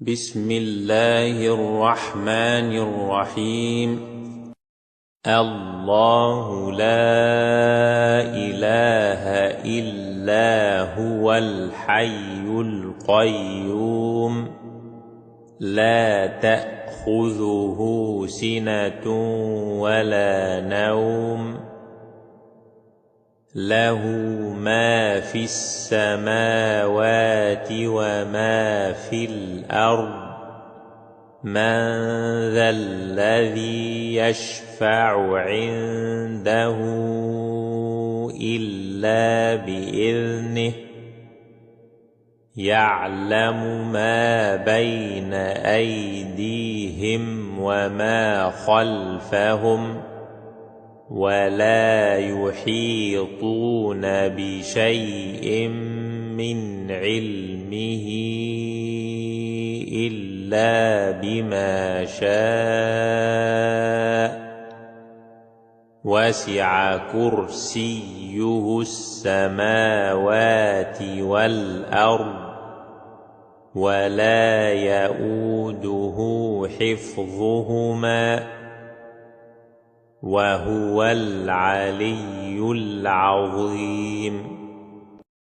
بسم الله الرحمن الرحيم. الله لا إله إلا هو الحي القيوم لا تأخذه سنة ولا نوم له ما في السماوات وما في الأرض من ذا الذي يشفع عنده إلا بإذنه يعلم ما بين أيديهم وما خلفهم ولا يحيطون بشيء من علمه إلا بما شاء وسع كرسيه السماوات والأرض ولا يئوده حفظهما وهو العلي العظيم.